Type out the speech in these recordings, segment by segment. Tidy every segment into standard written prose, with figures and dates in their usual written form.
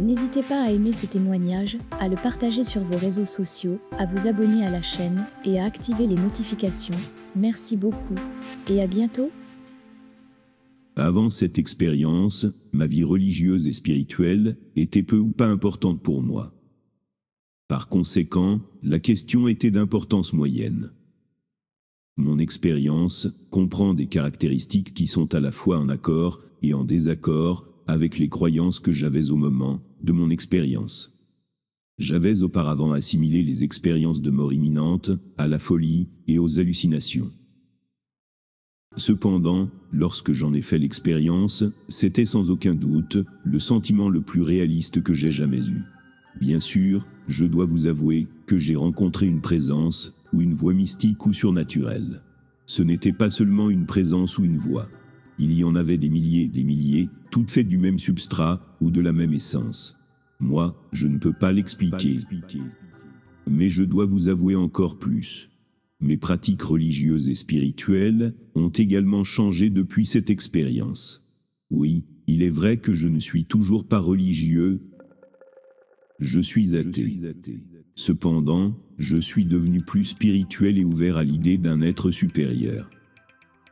N'hésitez pas à aimer ce témoignage, à le partager sur vos réseaux sociaux, à vous abonner à la chaîne et à activer les notifications. Merci beaucoup et à bientôt. Avant cette expérience, ma vie religieuse et spirituelle était peu ou pas importante pour moi. Par conséquent, la question était d'importance moyenne. Mon expérience comprend des caractéristiques qui sont à la fois en accord et en désaccord avec les croyances que j'avais au moment de mon expérience. J'avais auparavant assimilé les expériences de mort imminente à la folie et aux hallucinations. Cependant, lorsque j'en ai fait l'expérience, c'était sans aucun doute le sentiment le plus réaliste que j'ai jamais eu. Bien sûr, je dois vous avouer que j'ai rencontré une présence ou une voix mystique ou surnaturelle. Ce n'était pas seulement une présence ou une voix. Il y en avait des milliers, toutes faites du même substrat ou de la même essence. Moi, je ne peux pas l'expliquer. Mais je dois vous avouer encore plus. Mes pratiques religieuses et spirituelles ont également changé depuis cette expérience. Oui, il est vrai que je ne suis toujours pas religieux. Je suis athée. Cependant, je suis devenu plus spirituel et ouvert à l'idée d'un être supérieur.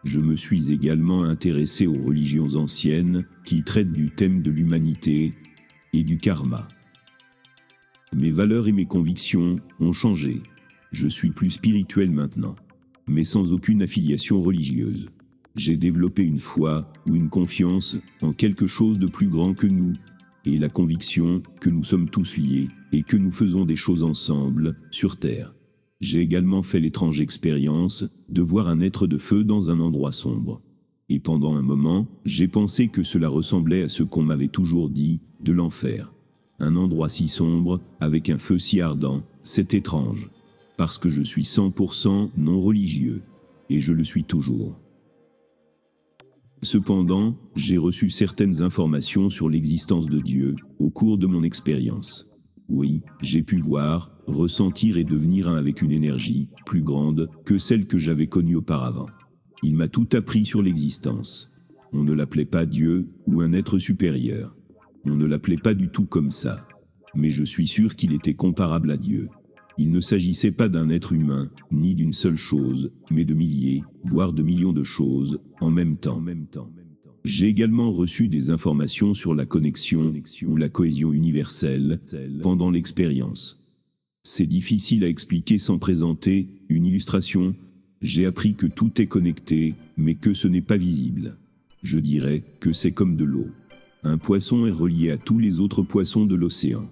Je me suis également intéressé aux religions anciennes qui traitent du thème de l'humanité et du karma. Mes valeurs et mes convictions ont changé. Je suis plus spirituel maintenant, mais sans aucune affiliation religieuse. J'ai développé une foi ou une confiance en quelque chose de plus grand que nous, et la conviction que nous sommes tous liés et que nous faisons des choses ensemble sur Terre. J'ai également fait l'étrange expérience de voir un être de feu dans un endroit sombre. Et pendant un moment, j'ai pensé que cela ressemblait à ce qu'on m'avait toujours dit de l'enfer. Un endroit si sombre, avec un feu si ardent, c'est étrange. Parce que je suis 100% non religieux, et je le suis toujours. Cependant, j'ai reçu certaines informations sur l'existence de Dieu au cours de mon expérience. Oui, j'ai pu voir, ressentir et devenir un avec une énergie plus grande que celle que j'avais connue auparavant. Il m'a tout appris sur l'existence. On ne l'appelait pas Dieu ou un être supérieur. On ne l'appelait pas du tout comme ça. Mais je suis sûr qu'il était comparable à Dieu. Il ne s'agissait pas d'un être humain, ni d'une seule chose, mais de milliers, voire de millions de choses, en même temps. J'ai également reçu des informations sur la connexion ou la cohésion universelle pendant l'expérience. C'est difficile à expliquer sans présenter une illustration. J'ai appris que tout est connecté, mais que ce n'est pas visible. Je dirais que c'est comme de l'eau. Un poisson est relié à tous les autres poissons de l'océan.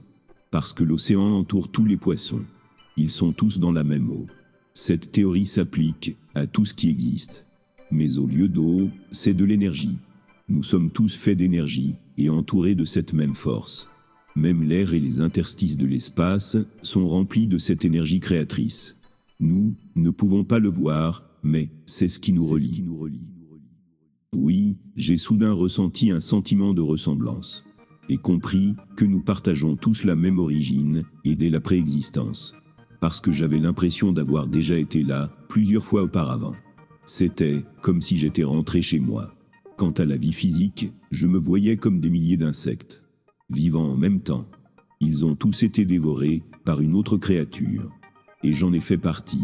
Parce que l'océan entoure tous les poissons. Ils sont tous dans la même eau. Cette théorie s'applique à tout ce qui existe. Mais au lieu d'eau, c'est de l'énergie. Nous sommes tous faits d'énergie et entourés de cette même force. Même l'air et les interstices de l'espace sont remplis de cette énergie créatrice. Nous ne pouvons pas le voir, mais c'est ce qui nous relie. Oui, j'ai soudain ressenti un sentiment de ressemblance. Et compris que nous partageons tous la même origine et dès la préexistence. Parce que j'avais l'impression d'avoir déjà été là plusieurs fois auparavant. C'était comme si j'étais rentré chez moi. Quant à la vie physique, je me voyais comme des milliers d'insectes, vivant en même temps. Ils ont tous été dévorés par une autre créature. Et j'en ai fait partie.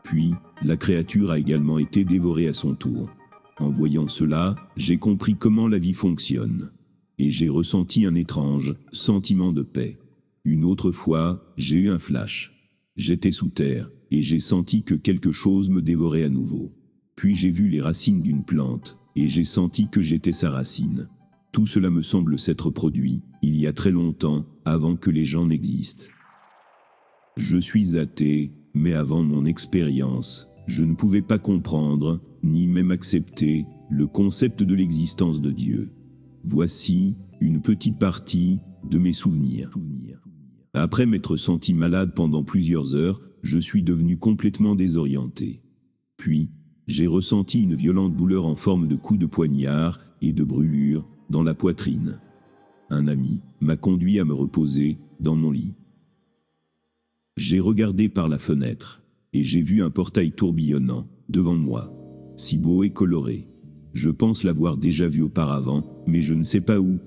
Puis, la créature a également été dévorée à son tour. En voyant cela, j'ai compris comment la vie fonctionne. Et j'ai ressenti un étrange sentiment de paix. Une autre fois, j'ai eu un flash. J'étais sous terre, et j'ai senti que quelque chose me dévorait à nouveau. Puis j'ai vu les racines d'une plante, et j'ai senti que j'étais sa racine. Tout cela me semble s'être produit, il y a très longtemps, avant que les gens n'existent. Je suis athée, mais avant mon expérience, je ne pouvais pas comprendre, ni même accepter, le concept de l'existence de Dieu. Voici une petite partie de mes souvenirs. Après m'être senti malade pendant plusieurs heures, je suis devenu complètement désorienté. Puis, j'ai ressenti une violente douleur en forme de coup de poignard et de brûlure dans la poitrine. Un ami m'a conduit à me reposer dans mon lit. J'ai regardé par la fenêtre, et j'ai vu un portail tourbillonnant devant moi, si beau et coloré. Je pense l'avoir déjà vu auparavant, mais je ne sais pas où.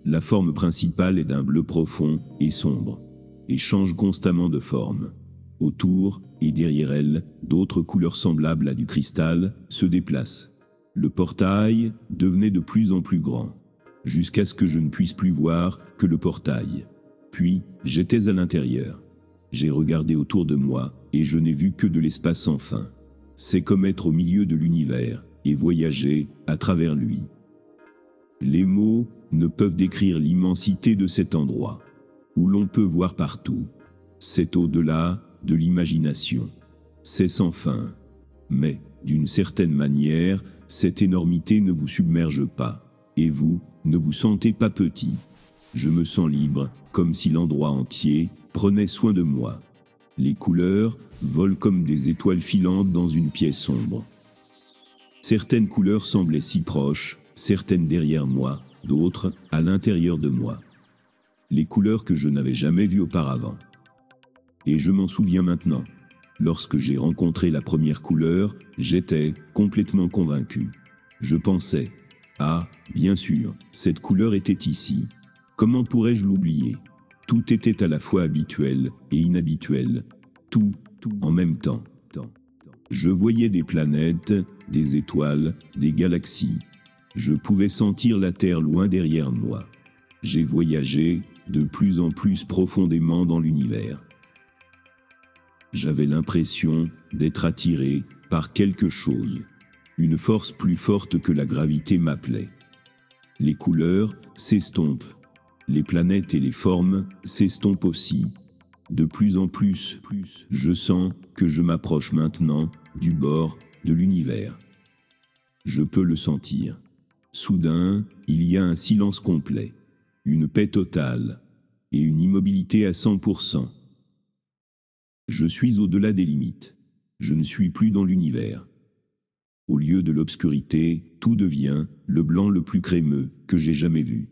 La forme principale est d'un bleu profond et sombre, et change constamment de forme. Autour, et derrière elle, d'autres couleurs semblables à du cristal se déplacent. Le portail devenait de plus en plus grand, jusqu'à ce que je ne puisse plus voir que le portail. Puis, j'étais à l'intérieur. J'ai regardé autour de moi, et je n'ai vu que de l'espace sans fin. C'est comme être au milieu de l'univers, et voyager à travers lui. Les mots ne peuvent décrire l'immensité de cet endroit, où l'on peut voir partout. C'est au-delà de l'imagination. C'est sans fin. Mais, d'une certaine manière, cette énormité ne vous submerge pas, et vous ne vous sentez pas petit. Je me sens libre, comme si l'endroit entier prenait soin de moi. Les couleurs volent comme des étoiles filantes dans une pièce sombre. Certaines couleurs semblaient si proches, certaines derrière moi, d'autres à l'intérieur de moi. Les couleurs que je n'avais jamais vues auparavant. Et je m'en souviens maintenant. Lorsque j'ai rencontré la première couleur, j'étais complètement convaincu. Je pensais, ah, bien sûr, cette couleur était ici. Comment pourrais-je l'oublier? Tout était à la fois habituel et inhabituel. Tout en même temps. Je voyais des planètes, des étoiles, des galaxies. Je pouvais sentir la Terre loin derrière moi. J'ai voyagé de plus en plus profondément dans l'univers. J'avais l'impression d'être attiré par quelque chose. Une force plus forte que la gravité m'appelait. Les couleurs s'estompent. Les planètes et les formes s'estompent aussi. De plus en plus, je sens que je m'approche maintenant du bord de l'univers. Je peux le sentir. Soudain, il y a un silence complet, une paix totale et une immobilité à 100%. Je suis au-delà des limites. Je ne suis plus dans l'univers. Au lieu de l'obscurité, tout devient le blanc le plus crémeux que j'ai jamais vu.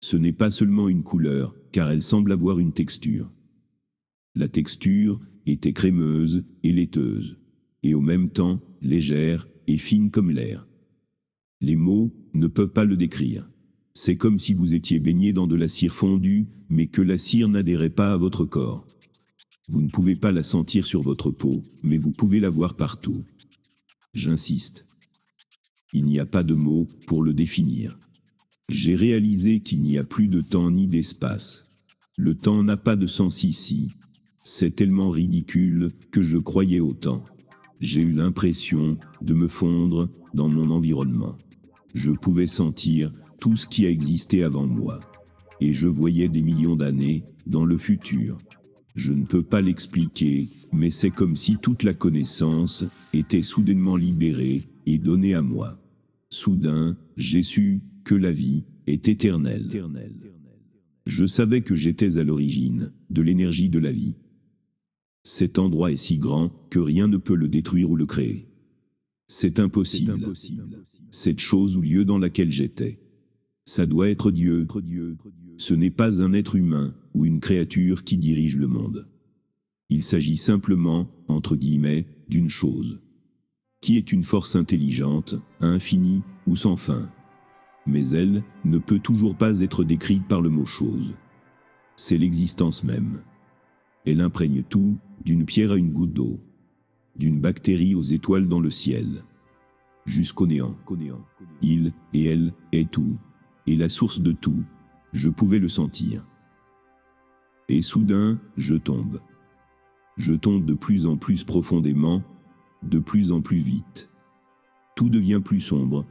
Ce n'est pas seulement une couleur, car elle semble avoir une texture. La texture était crémeuse et laiteuse, et au même temps légère et fine comme l'air. Les mots ne peuvent pas le décrire. C'est comme si vous étiez baigné dans de la cire fondue, mais que la cire n'adhérait pas à votre corps. Vous ne pouvez pas la sentir sur votre peau, mais vous pouvez la voir partout. J'insiste. Il n'y a pas de mots pour le définir. J'ai réalisé qu'il n'y a plus de temps ni d'espace. Le temps n'a pas de sens ici. C'est tellement ridicule que je croyais au temps. J'ai eu l'impression de me fondre dans mon environnement. Je pouvais sentir tout ce qui a existé avant moi. Et je voyais des millions d'années dans le futur. Je ne peux pas l'expliquer, mais c'est comme si toute la connaissance était soudainement libérée et donnée à moi. Soudain, j'ai su que la vie est éternelle. Je savais que j'étais à l'origine de l'énergie de la vie. Cet endroit est si grand que rien ne peut le détruire ou le créer. C'est impossible. Cette chose ou lieu dans laquelle j'étais. Ça doit être Dieu. Ce n'est pas un être humain ou une créature qui dirige le monde. Il s'agit simplement, entre guillemets, d'une chose, qui est une force intelligente, infinie ou sans fin. Mais elle ne peut toujours pas être décrite par le mot chose. C'est l'existence même. Elle imprègne tout, d'une pierre à une goutte d'eau, d'une bactérie aux étoiles dans le ciel, jusqu'au néant. Il et elle est tout, et la source de tout. Je pouvais le sentir. Et soudain, je tombe. Je tombe de plus en plus profondément, de plus en plus vite. Tout devient plus sombre.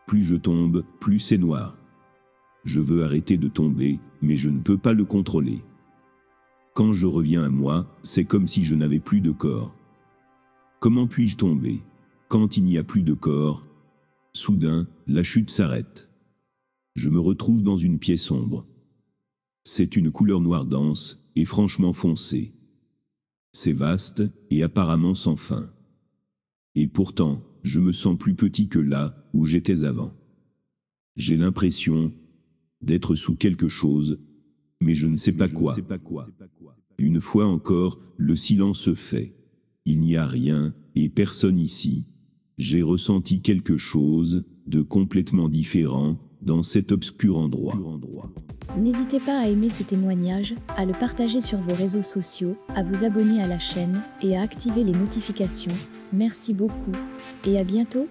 Plus je tombe, plus c'est noir. Je veux arrêter de tomber, mais je ne peux pas le contrôler. Quand je reviens à moi, c'est comme si je n'avais plus de corps. Comment puis-je tomber? Quand il n'y a plus de corps, soudain, la chute s'arrête. Je me retrouve dans une pièce sombre. C'est une couleur noire dense et franchement foncée. C'est vaste et apparemment sans fin. Et pourtant, je me sens plus petit que là où j'étais avant. J'ai l'impression d'être sous quelque chose, mais je ne sais pas quoi. Une fois encore, le silence se fait. Il n'y a rien et personne ici. J'ai ressenti quelque chose de complètement différent dans cet obscur endroit. N'hésitez pas à aimer ce témoignage, à le partager sur vos réseaux sociaux, à vous abonner à la chaîne et à activer les notifications. Merci beaucoup et à bientôt.